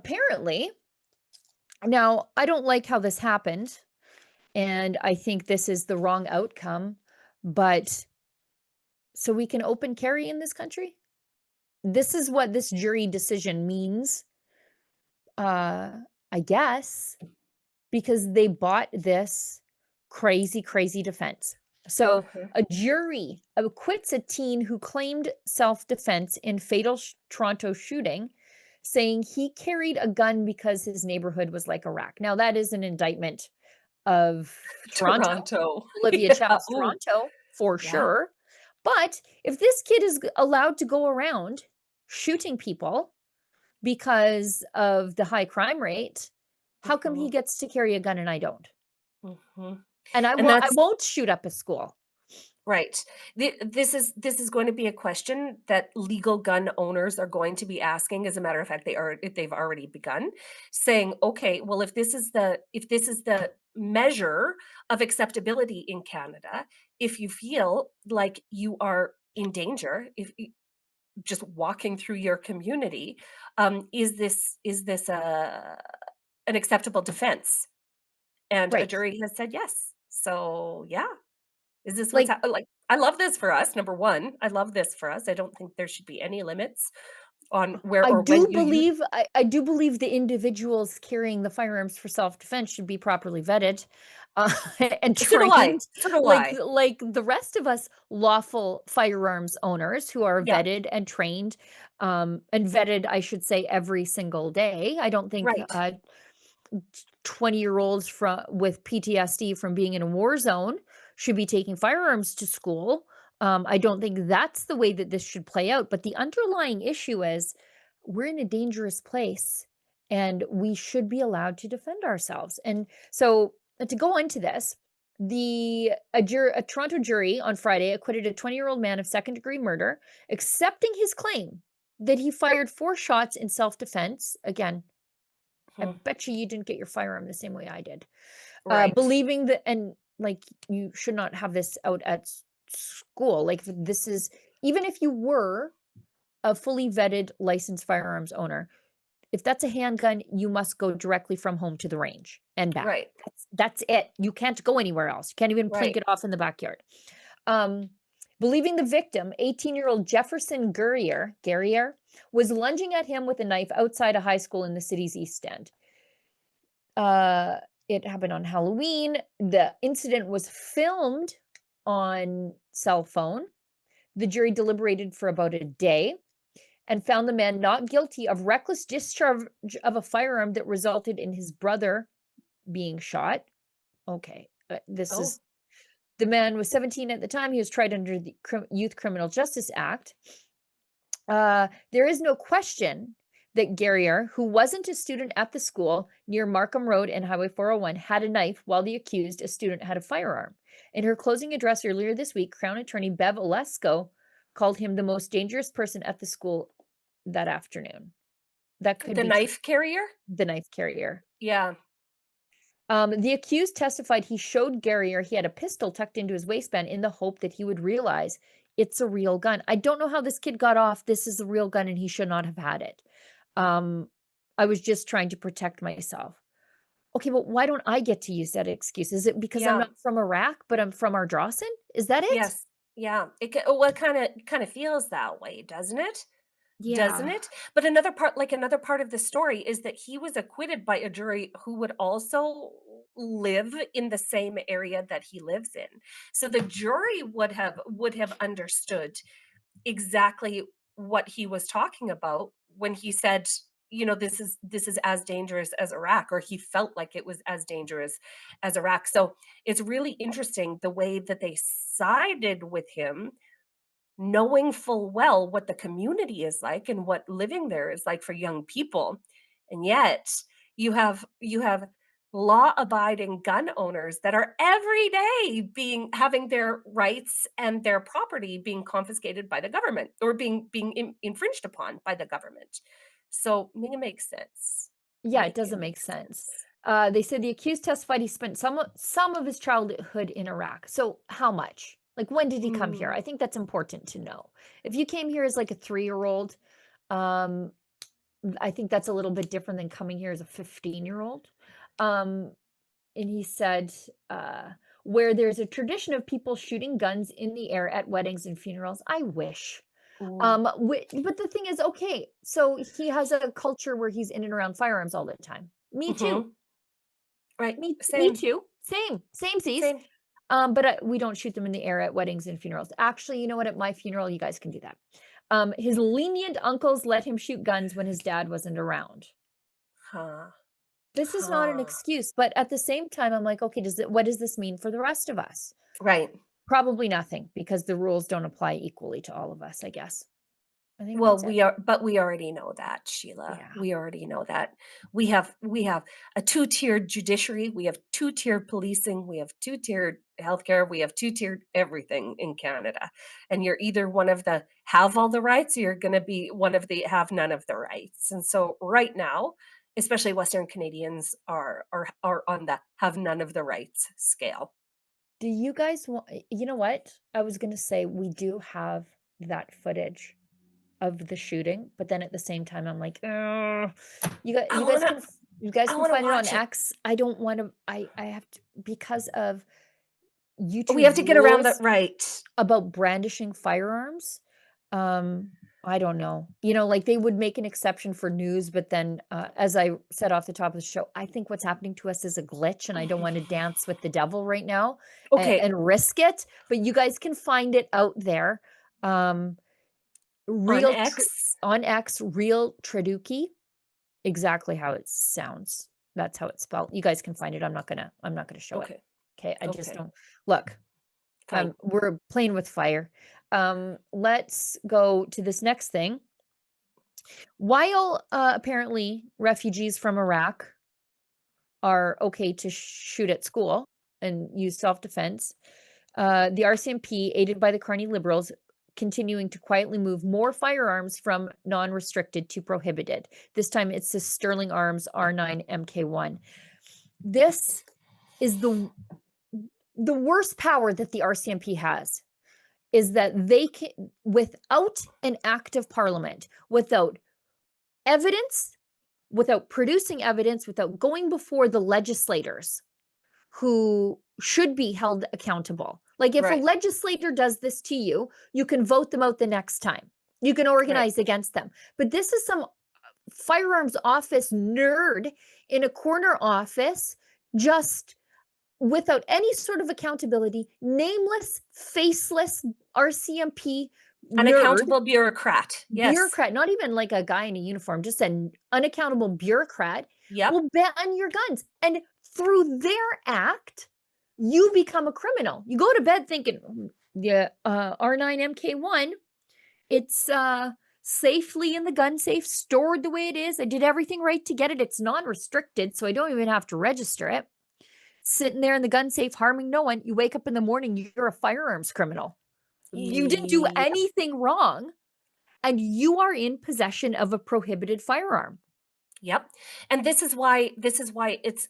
apparently, now I don't like how this happened, and I think this is the wrong outcome, but so we can open carry in this country? This is what this jury decision means, uh, I guess, because they bought this crazy, crazy defense. So Uh-huh. a jury acquits a teen who claimed self-defense in fatal Toronto shooting, saying he carried a gun because his neighborhood was like Iraq. Now that is an indictment of Toronto, Toronto. Olivia Yeah. Chow's Ooh, Toronto, for yeah. sure. But if this kid is allowed to go around shooting people because of the high crime rate, how come he Mhm, gets to carry a gun and I don't? mhm. And And I that's won't shoot up a school. right. This is going to be a question that legal gun owners are going to be asking. As a matter of fact, they've already begun saying, okay, well, if this is the measure of acceptability in Canada, if you feel like you are in danger, if just walking through your community, is this an acceptable defense? And a Right. jury has said yes. So yeah, is this what's Like, hap like, I love this for us, number 1. I love this for us. I don't think there should be any limits on where or when you use. I do believe the individuals carrying the firearms for self-defense should be properly vetted, uh, and So do I. trained So do I. like the rest of us lawful firearms owners who are Yeah, vetted and vetted, I should say, every single day. I don't think, right. 20-year-olds from with PTSD from being in a war zone should be taking firearms to school. I don't think that's the way that this should play out. But the underlying issue is we're in a dangerous place and we should be allowed to defend ourselves. And so to go into this, a Toronto jury on Friday acquitted a 20-year-old man of second-degree murder, accepting his claim that he fired 4 shots in self-defense. Again, I Mhm. bet you didn't get your firearm the same way I did. Right. Believing that, and like, you should not have this out at school. Like, this is, even if you were a fully vetted licensed firearms owner, if that's a handgun, you must go directly from home to the range and back. Right. That's it. You can't go anywhere else. You can't even plink Right. it off in the backyard. Um, Believing the victim, 18-year-old Jefferson Guerrier, was lunging at him with a knife outside a high school in the city's East End. Uh, it happened on Halloween. The incident was filmed on cell phone. The jury deliberated for about a day and found the man not guilty of reckless discharge of a firearm that resulted in his brother being shot. Okay, this Oh, is the man was 17 at the time. He was tried under the Youth Criminal Justice Act. There is no question that Guerrier, who wasn't a student at the school near Markham Road and Highway 401, had a knife while the accused, a student, had a firearm. In her closing address earlier this week, Crown Attorney Bev Olesko called him the most dangerous person at the school that afternoon. That could the be true. knife carrier? The knife carrier. Yeah. The accused testified he showed Guerrier he had a pistol tucked into his waistband in the hope that he would realize it's a real gun. I don't know how this kid got off. This is a real gun and he should not have had it. Um, I was just trying to protect myself. Okay, but why don't I get to use that excuse? Is it because I'm Yeah. not from Iraq, but I'm from Ardrossan? Is that it? Yes. Yeah. Well, it kinda feels that way, doesn't it? Doesn't Yeah. it? But another part of the story is that he was acquitted by a jury who would also live in the same area that he lives in. So the jury would have understood exactly what he was talking about when he said, this is as dangerous as Iraq, or he felt like it was as dangerous as Iraq. So it's really interesting the way that they sided with him, knowing full well what the community is like and what living there is like for young people. And yet you have law abiding gun owners that are every day being having their rights and their property being confiscated by the government, or being infringed upon by the government. So make it make sense. Yeah, it Make it doesn't make make sense. sense. They said the accused testified he spent some of his childhood in Iraq. So how much? Like, when did he come here? Mm, I think that's important to know. If you came here as like a 3-year-old, um, I think that's a little bit different than coming here as a 15-year-old. Um, and he said, where there's a tradition of people shooting guns in the air at weddings and funerals. I wish. Ooh. But the thing is, okay, so he has a culture where he's in and around firearms all the time. Me too. Mhm. Right. Me Same. too. Same. Samesies. Same. But we don't shoot them in the air at weddings and funerals. Actually, you know what? At my funeral, you guys can do that. His lenient uncles let him shoot guns when his dad wasn't around. Huh. This is not an Huh. excuse, but at the same time, I'm like, okay, what does this mean for the rest of us? Right. Probably nothing because the rules don't apply equally to all of us, I guess. I think Well, that's it. we already know that, Sheila. Yeah. We already know that. We have a two-tiered judiciary, we have two-tiered policing, we have two-tiered healthcare, we have two-tiered everything in Canada. And you're either one of the have all the rights or you're gonna be one of the have none of the rights. And so right now, especially Western Canadians are on the have none of the rights scale. Do you guys want, you know what? I was going to say we do have that footage of the shooting, but then at the same time, I'm like, "Ugh." I wanna You guys I can wanna find it on watch it. X. I don't want to, I have to, because of We have YouTube's to get around that rules right. about brandishing firearms. Um, I don't know. Like they would make an exception for news, but then, as I said off the top of the show, I think what's happening to us is a glitch, and I don't want to dance with the devil right now Okay, and risk it. But you guys can find it out there. Um, on real tr X? on X, real Traduki, exactly how it sounds. That's how it's spelled. You guys can find it. I'm not gonna show it. Okay, Okay, I just okay, don't look. fine. We're playing with fire. Let's go to this next thing. While apparently refugees from Iraq are okay to shoot at school and use self-defense, the RCMP, aided by the Carney Liberals, continuing to quietly move more firearms from non-restricted to prohibited. This time it's the Sterling Arms R9 MK1. This is the worst power that the RCMP has, is that they can, without an act of parliament, without evidence, without producing evidence, without going before the legislators who should be held accountable. Like if a Right, legislator does this to you, you can vote them out the next time. You can right. organize against them. But this is some firearms office nerd in a corner office, just without any sort of accountability, nameless, faceless RCMP nerd, Unaccountable bureaucrat. Yes. bureaucrat, not even like a guy in a uniform, just an unaccountable bureaucrat Yep. will ban your guns. And through their act, you become a criminal. You go to bed thinking, the R9 MK1, it's safely in the gun safe, stored the way it is. I did everything right to get it. It's non-restricted, so I don't even have to register it. Sitting there in the gun safe, harming no one. You wake up in the morning, you're a firearms criminal. You didn't do Yep. anything wrong, and you are in possession of a prohibited firearm. Yep. And this is why it's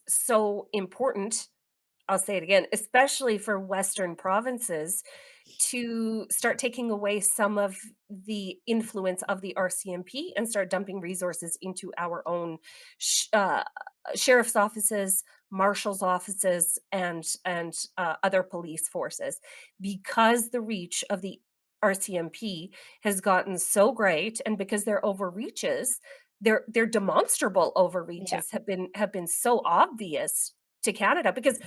so important. I'll say it again, especially for Western provinces to start taking away some of the influence of the RCMP and start dumping resources into our own sheriff's offices, marshals' offices, and other police forces, because the reach of the RCMP has gotten so great, and because their overreaches, their demonstrable Yeah. overreaches have been so obvious to Canada because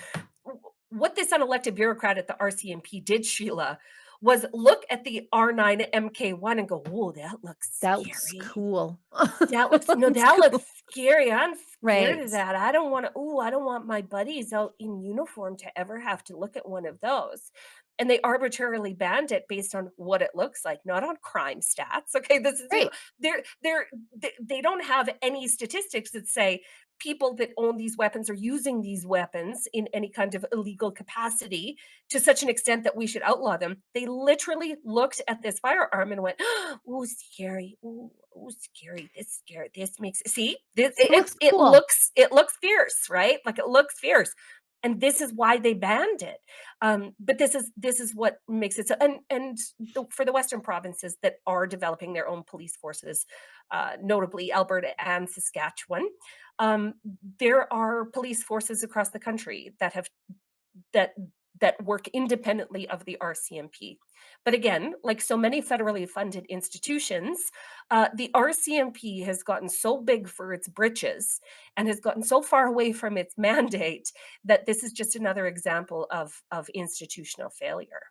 what this unelected bureaucrat at the RCMP did, Sheila, was look at the R9 MK1 and go, "Whoa, that looks That looks scary. cool. That looks no, Looks that looks cool. scary. I'm scared Right. of that. I don't wanna I don't want my buddies out in uniform to ever have to look at one of those." And they arbitrarily banned it based on what it looks like, not on crime stats. Okay, this is, Right. they don't have any statistics that say people that own these weapons are using these weapons in any kind of illegal capacity to such an extent that we should outlaw them. They literally looked at this firearm and went, "Ooh, scary. Ooh, ooh, scary. This scary. This makes see this It looks it cool. looks fierce, right? Like it looks fierce." and this is why they banned it. But this is what makes it so. For the Western provinces that are developing their own police forces, notably Alberta and Saskatchewan, um, there are police forces across the country that that work independently of the RCMP. But again, like so many federally funded institutions, the RCMP has gotten so big for its britches and has gotten so far away from its mandate that this is just another example of institutional failure.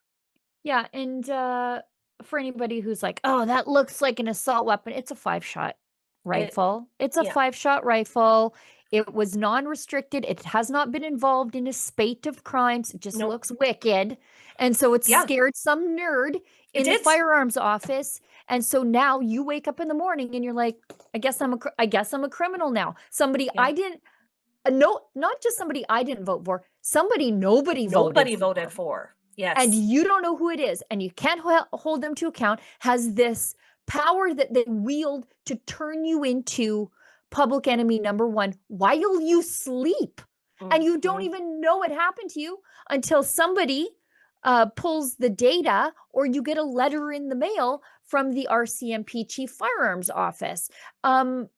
Yeah, and, for anybody who's like, "Oh, that looks like an assault weapon," it's a five-shot It, rifle. It's a yeah, five-shot rifle. It was non-restricted. It has not been involved in a spate of crimes. It just no, looks wicked, and so it yeah, scared some nerd it in the did. firearms office, and so now you wake up in the morning and you're like, I guess I'm a criminal now." Somebody Yeah, I didn't no, not just somebody I didn't vote for, somebody nobody voted nobody for voted for. and Yes. you don't know who it is and you can't hold them to account has this power that they wield to turn you into public enemy number one while you sleep and you don't Hmm. even know it happened to you until somebody pulls the data or you get a letter in the mail from the RCMP chief firearms office. um,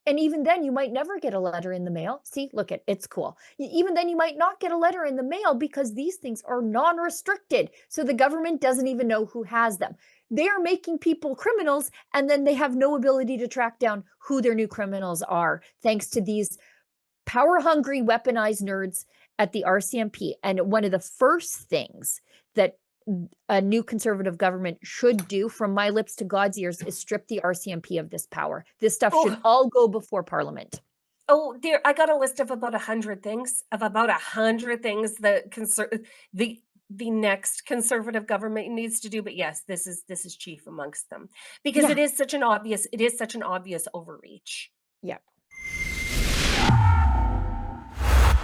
and even then you might never get a letter in the mail. See, look at it's cool. Even then you might not get a letter in the mail because these things are non-restricted. So the government doesn't even know who has them. They are making people criminals and then they have no ability to track down who their new criminals are thanks to these power hungry weaponized nerds at the RCMP. And one of the first things that a new conservative government should do from my lips to God's ears is strip the RCMP of this power. This stuff should Oh, all go before Parliament. oh, dear, I got a list of about 100 things, that the next conservative government needs to do, but yes, this is chief amongst them because Yeah. it is such an obvious overreach. Yeah.